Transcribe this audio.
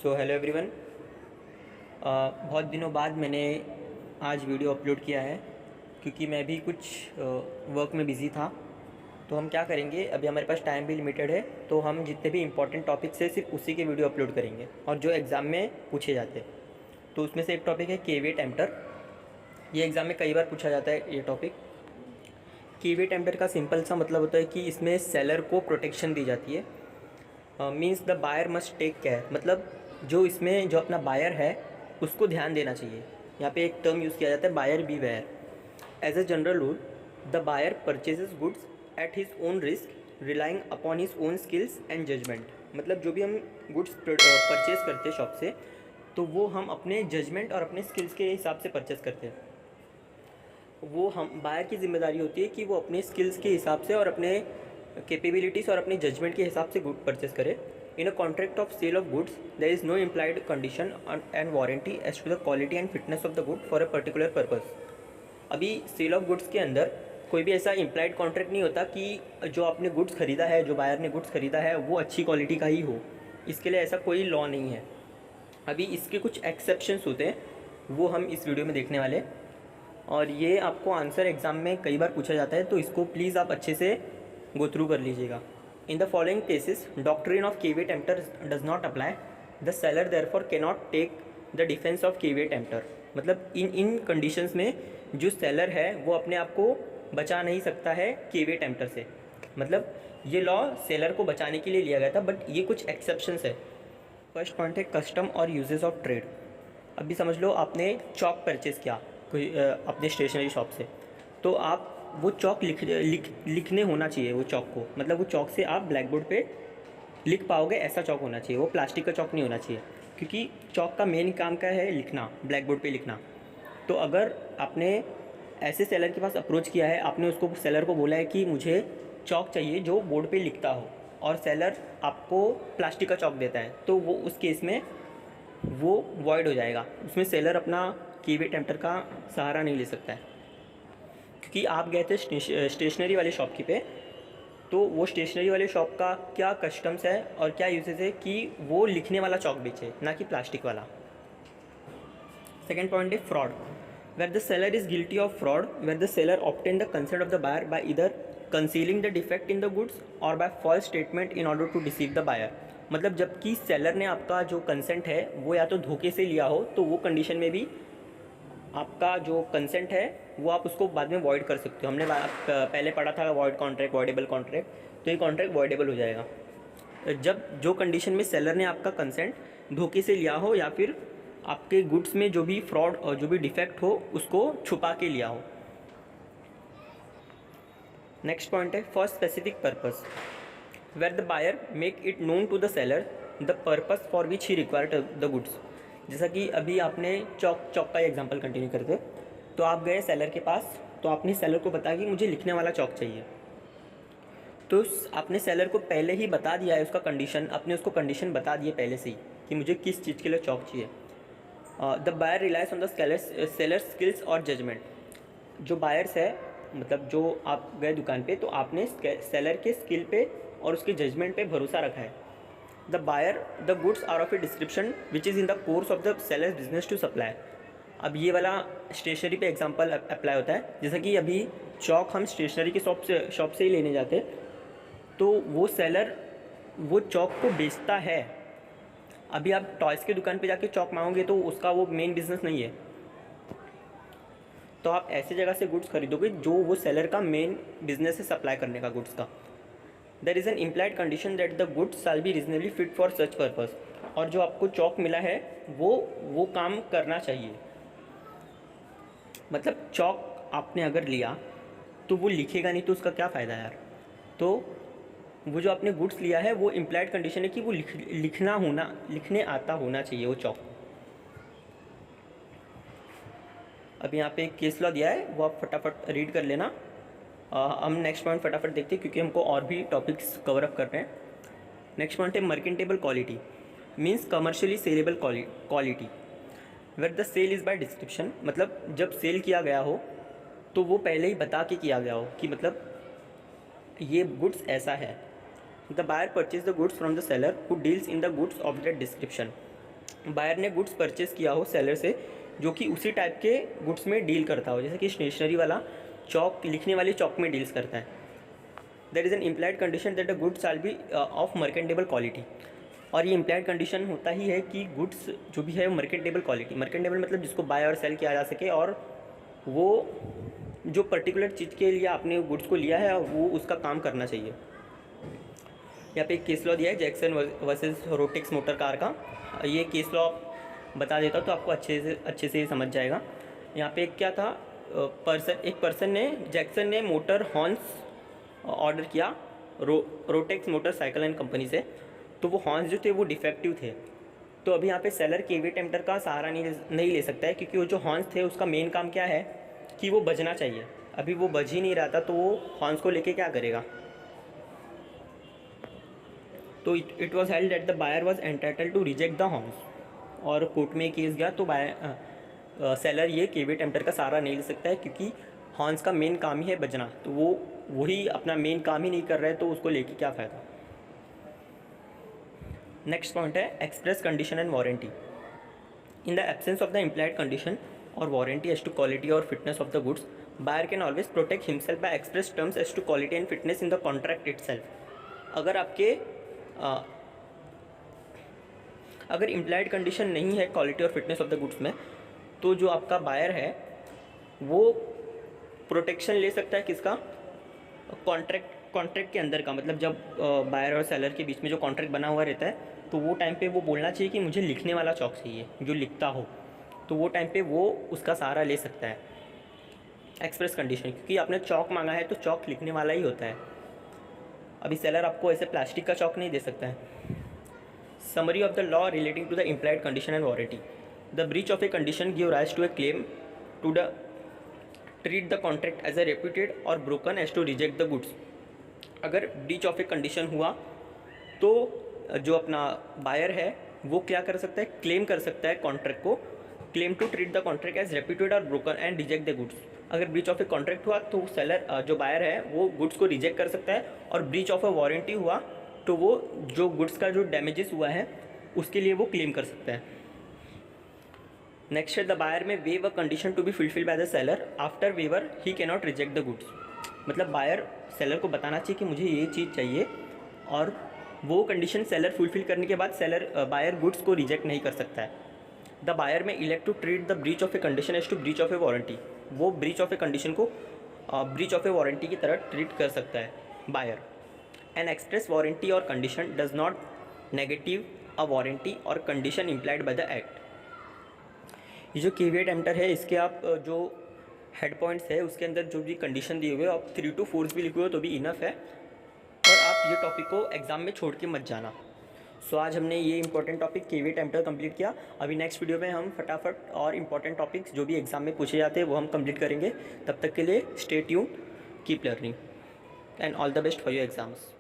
So hello everyone. बहुत दिनों बाद मैंने आज वीडियो अपलोड किया है क्योंकि मैं भी कुछ वर्क में बिज़ी था। तो हम क्या करेंगे, अभी हमारे पास टाइम भी लिमिटेड है, तो हम जितने भी इंपॉर्टेंट टॉपिक्स है सिर्फ उसी के वीडियो अपलोड करेंगे और जो एग्ज़ाम में पूछे जाते हैं। तो उसमें से एक टॉपिक है केवीए टेम्पटर। ये एग्ज़ाम में कई बार पूछा जाता है ये टॉपिक। केवीए टेम्पटर का सिंपल सा मतलब होता है कि इसमें सेलर को प्रोटेक्शन दी जाती है। Means the buyer must take care, मतलब जो इसमें जो अपना बायर है उसको ध्यान देना चाहिए। यहाँ पे एक टर्म यूज़ किया जाता है, buyer beware. As a general rule, the buyer purchases goods at his own risk relying upon his own skills and judgement. मतलब जो भी हम गुड्स परचेज़ करते हैं शॉप से, तो वो हम अपने जजमेंट और अपने स्किल्स के हिसाब से परचेज़ करते हैं। वो हम बायर की जिम्मेदारी होती है कि वो अपने स्किल्स के हिसाब से और अपने कैपेबिलिटीज़ और अपने जजमेंट के हिसाब से गुड परचेस करे। In a contract of sale of goods there is no implied condition and warranty as to the quality and fitness of the good for a particular purpose. अभी sale of goods के अंदर कोई भी ऐसा implied contract नहीं होता कि जो आपने गुड्स खरीदा है, जो बायर ने गुड्स खरीदा है, वो अच्छी क्वालिटी का ही हो। इसके लिए ऐसा कोई लॉ नहीं है। अभी इसके कुछ एक्सेप्शंस होते हैं, वो हम इस वीडियो में देखने वाले हैं। और ये आपको आंसर एग्ज़ाम में कई बार पूछा जाता है, तो इसको प्लीज़ आप अच्छे से गो थ्रू कर लीजिएगा। In the following cases doctrine of caveat emptor does not apply. The seller therefore can not take the defence of caveat emptor. मतलब इन कंडीशंस में जो सेलर है वो अपने आप को बचा नहीं सकता है केवीए टेम्पटर से। मतलब ये लॉ सेलर को बचाने के लिए लिया गया था, बट ये कुछ एक्सेप्शंस है। फर्स्ट पॉइंट है कस्टम और यूजेस ऑफ ट्रेड। अभी समझ लो आपने चॉक परचेज़ किया कोई अपने स्टेशनरी शॉप से, तो आप वो चॉक लिखने होना चाहिए वो चॉक को। मतलब वो चॉक से आप ब्लैक बोर्ड पे लिख पाओगे, ऐसा चॉक होना चाहिए। वो प्लास्टिक का चॉक नहीं होना चाहिए, क्योंकि चॉक का मेन काम क्या है, लिखना, ब्लैक बोर्ड पे लिखना। तो अगर आपने ऐसे सेलर के पास अप्रोच किया है, आपने उसको सेलर को बोला है कि मुझे चॉक चाहिए जो बोर्ड पे लिखता हो, और सेलर आपको प्लास्टिक का चॉक देता है, तो वो उस केस में वो वॉइड हो जाएगा। उसमें सेलर अपना केवीए टेम्पटर का सहारा नहीं ले सकता है, क्योंकि आप गए थे स्टेशनरी वाले शॉप की पे। तो वो स्टेशनरी वाले शॉप का क्या कस्टम्स है और क्या यूसेज है कि वो लिखने वाला चॉक बेचे, ना कि प्लास्टिक वाला। सेकेंड पॉइंट है fraud. Where the seller is guilty of fraud, where the seller obtain the consent of the buyer by इधर concealing the defect in the goods or by false statement in order to deceive the buyer. मतलब जबकि seller ने आपका जो consent है वो या तो धोखे से लिया हो, तो वो कंडीशन में भी आपका जो कंसेंट है वो आप उसको बाद में वॉइड कर सकते हो। हमने पहले पढ़ा था वॉइड कॉन्ट्रैक्ट, वॉइडेबल कॉन्ट्रैक्ट, तो ये कॉन्ट्रैक्ट वॉइडेबल हो जाएगा जब जो कंडीशन में सेलर ने आपका कंसेंट धोखे से लिया हो, या फिर आपके गुड्स में जो भी फ्रॉड और जो भी डिफेक्ट हो उसको छुपा के लिया हो। नेक्स्ट पॉइंट है for specific purpose, where the buyer make it known to the seller the purpose for which he required the goods. जैसा कि अभी आपने चॉक का एग्जांपल कंटिन्यू करते, तो आप गए सेलर के पास, तो आपने सेलर को बताया कि मुझे लिखने वाला चॉक चाहिए। तो आपने सेलर को पहले ही बता दिया है उसका कंडीशन, आपने उसको कंडीशन बता दिए पहले से ही कि मुझे किस चीज़ के लिए चॉक चाहिए। The buyer relies on the seller skills और जजमेंट। जो बायर्स है, मतलब जो आप गए दुकान पे, तो आपने सेलर के स्किल पे और उसके जजमेंट पे भरोसा रखा है। The buyer the goods are of a description which is in the course of the seller business to supply. अब ये वाला स्टेशनरी पे एग्जांपल अप्लाई होता है। जैसा कि अभी चॉक हम स्टेशनरी के शॉप से ही लेने जाते हैं, तो वो सेलर वो चॉक को बेचता है। अभी आप टॉयज़ के दुकान पे जाके चॉक मांगोगे तो उसका वो मेन बिजनेस नहीं है। तो आप ऐसी जगह से गुड्स खरीदोगे जो वो सेलर का मेन बिजनेस है, सप्लाई करने का गुड्स का। There is an implied condition that the goods shall be reasonably fit for such purpose. और जो आपको चॉक मिला है वो काम करना चाहिए। मतलब चॉक आपने अगर लिया तो वो लिखेगा नहीं, तो उसका क्या फ़ायदा यार। तो वो जो आपने गुड्स लिया है वो इम्प्लाइड कंडीशन है कि वो लिखने आता होना चाहिए वो चॉक। अब यहाँ पे एक केस लॉ दिया है, वो आप फटाफट रीड कर लेना। हम नेक्स्ट पॉइंट फटाफट देखते हैं क्योंकि हमको और भी टॉपिक्स कवर अप कर रहे हैं। नेक्स्ट पॉइंट है merchantable quality, means commercially saleable quality, where the sale is by description. मतलब जब सेल किया गया हो तो वो पहले ही बता के किया गया हो कि मतलब ये गुड्स ऐसा है। The buyer purchase the goods from the seller who deals in the goods of that description. Buyer ने गुड्स परचेस किया हो सेलर से जो कि उसी टाइप के गुड्स में डील करता हो, जैसे कि स्टेशनरी वाला चौक, लिखने वाले चौक में डील्स करता है। There is an implied condition that the goods are be of merchantable quality. और ये इम्प्लाइड कंडीशन होता ही है कि गुड्स जो भी है वो मर्केंटेबल क्वालिटी, मर्केंटेबल मतलब जिसको बाय और सेल किया जा सके, और वो जो पर्टिकुलर चीज़ के लिए आपने गुड्स को लिया है वो उसका काम करना चाहिए। यहाँ पे एक केस लॉ दिया है Jackson versus Rotex motor car का। ये केस लॉ बता देता हूँ तो आपको अच्छे से समझ जाएगा। यहाँ पे क्या था, एक पर्सन ने, जैक्सन ने मोटर हॉर्न्स ऑर्डर किया रोटेक्स मोटरसाइकिल एंड कंपनी से। तो वो हॉर्न्स जो थे वो डिफेक्टिव थे। तो अभी यहाँ पे सेलर केवी टेम्पटर का सहारा नहीं ले सकता है, क्योंकि वो जो हॉर्न्स थे उसका मेन काम क्या है कि वो बजना चाहिए। अभी वो बज ही नहीं रहा था, तो वो हॉर्न्स को लेके क्या करेगा। तो it was held that the buyer was entitled to reject the horns. और कोर्ट में केस गया तो सेलर ये केवी टेम्पटर का सहारा नहीं ले सकता है, क्योंकि हॉर्न्स का मेन काम ही है बजना। तो वो वही अपना मेन काम ही नहीं कर रहा है, तो उसको लेके क्या फ़ायदा। नेक्स्ट पॉइंट है express condition and warranty. In the absence of the implied condition और वारंटी एज टू क्वालिटी और fitness of the goods, buyer can always protect himself by express terms as to quality and fitness in the contract itself. अगर implied condition नहीं है quality और fitness of the goods में, तो जो आपका buyer है वो प्रोटेक्शन ले सकता है किसका, कॉन्ट्रैक्ट के अंदर का। मतलब जब बायर और सेलर के बीच में जो कॉन्ट्रैक्ट बना हुआ रहता है, तो वो टाइम पे वो बोलना चाहिए कि मुझे लिखने वाला चौक चाहिए जो लिखता हो, तो वो टाइम पे वो उसका सहारा ले सकता है एक्सप्रेस कंडीशन, क्योंकि आपने चौक मांगा है तो चौक लिखने वाला ही होता है। अभी सेलर आपको ऐसे प्लास्टिक का चौक नहीं दे सकता है। Summary of the law relating to the implied condition and warranty. The breach of a condition give rise to a claim to the treat the contract as a repudiated or broken as to reject the goods. अगर breach of a condition हुआ तो जो अपना buyer है वो क्या कर सकता है, क्लेम कर सकता है कॉन्ट्रैक्ट को, claim to treat the contract as repudiated or broken and reject the goods. अगर ब्रीच ऑफ ए कॉन्ट्रैक्ट हुआ तो सेलर जो बायर है वो गुड्स को रिजेक्ट कर सकता है, और ब्रीच ऑफ ए वारंटी हुआ तो वो जो गुड्स का जो डैमेजेस हुआ है उसके लिए वो क्लेम कर सकता है। नेक्स्ट है the buyer may waive a condition to be fulfilled by the seller, after waiver he can not reject the goods. मतलब बायर सेलर को बताना चाहिए कि मुझे ये चीज़ चाहिए, और वो कंडीशन सेलर फुलफिल करने के बाद बायर गुड्स को रिजेक्ट नहीं कर सकता है। The buyer may elect to treat the breach of a condition as to breach of a warranty. वो ब्रीच ऑफ ए कंडीशन को ब्रीच ऑफ ए वारंटी की तरह ट्रीट कर सकता है buyer. An express warranty or condition does not negative a warranty or condition implied by the act. ये जो caveat emptor है, इसके आप जो हेड पॉइंट्स है उसके अंदर जो भी कंडीशन दिए हुए आप 3 to 4 भी लिखे हुए तो भी इनफ है, और आप ये टॉपिक को एग्ज़ाम में छोड़ के मत जाना। सो आज हमने ये important topic caveat emptor complete किया। अभी नेक्स्ट वीडियो में हम फटाफट और इंपॉर्टेंट टॉपिक्स जो भी एग्ज़ाम में पूछे जाते हैं वो हम कंप्लीट करेंगे। तब तक के लिए stay tuned, keep learning and all the best for your exams.